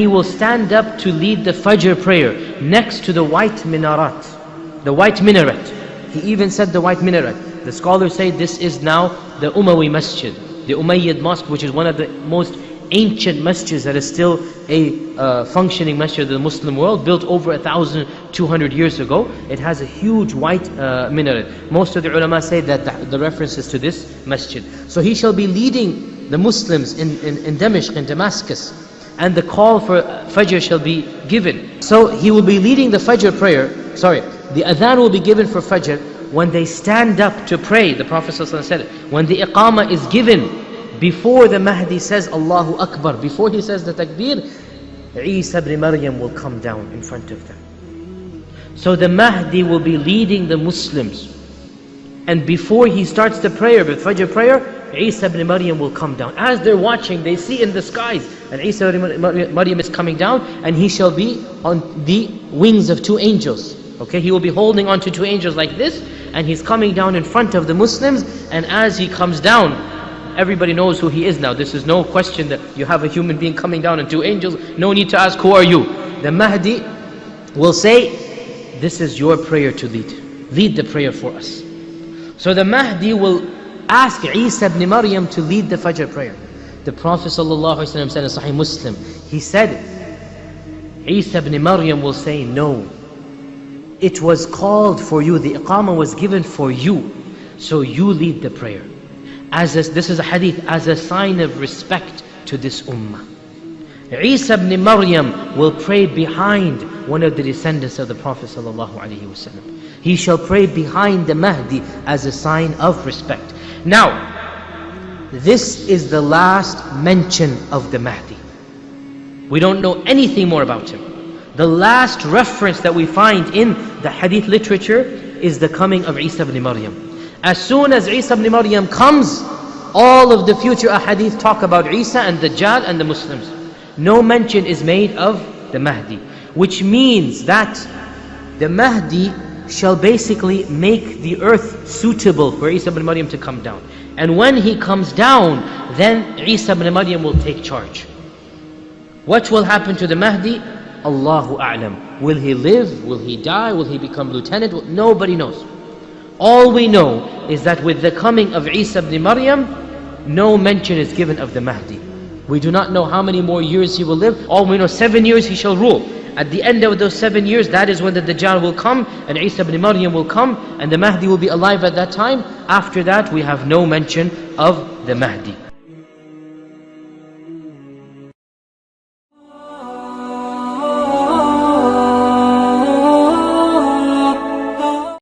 will stand up to lead the Fajr prayer next to the white minaret. The white minaret. He even said the white minaret. The scholars say this is now the Umayyi Masjid, the Umayyad Mosque, which is one of the most ancient masjids that is still a functioning masjid of the Muslim world, built over 1,200 years ago. It has a huge white minaret. Most of the ulama say that the reference is to this masjid. So he shall be leading the Muslims in Damascus, in Damascus, and the call for Fajr shall be given. So he will be leading the Fajr prayer, the adhan will be given for Fajr when they stand up to pray. The Prophet ﷺ said, when the iqamah is given, before the Mahdi says Allahu Akbar, before he says the takbir, Isa ibn Maryam will come down in front of them. So the Mahdi will be leading the Muslims. And before he starts the prayer, the Fajr prayer, Isa ibn Maryam will come down. As they're watching, they see in the skies, and Isa ibn Maryam is coming down, and he shall be on the wings of two angels. Okay, he will be holding on to two angels like this, and he's coming down in front of the Muslims, and as he comes down, everybody knows who he is now. This is no question that you have a human being coming down and two angels. No need to ask, who are you? The Mahdi will say, this is your prayer to lead. Lead the prayer for us. So the Mahdi will ask Isa ibn Maryam to lead the Fajr prayer. The Prophet ﷺ said in Sahih Muslim, he said, Isa ibn Maryam will say, no. It was called for you, the iqamah was given for you, so you lead the prayer. This is a hadith, as a sign of respect to this ummah. Isa ibn Maryam will pray behind one of the descendants of the Prophet ﷺ. He shall pray behind the Mahdi as a sign of respect. Now, this is the last mention of the Mahdi. We don't know anything more about him. The last reference that we find in the hadith literature is the coming of Isa ibn Maryam. As soon as Isa ibn Maryam comes, all of the future ahadith talk about Isa and Dajjal and the Muslims. No mention is made of the Mahdi, which means that the Mahdi shall basically make the earth suitable for Isa ibn Maryam to come down. And when he comes down, then Isa ibn Maryam will take charge. What will happen to the Mahdi? Allahu A'lam. Will he live? Will he die? Will he become lieutenant? Nobody knows. All we know is that with the coming of Isa ibn Maryam, no mention is given of the Mahdi. We do not know how many more years he will live. All we know, 7 years he shall rule. At the end of those 7 years, that is when the Dajjal will come, and Isa ibn Maryam will come, and the Mahdi will be alive at that time. After that, we have no mention of the Mahdi.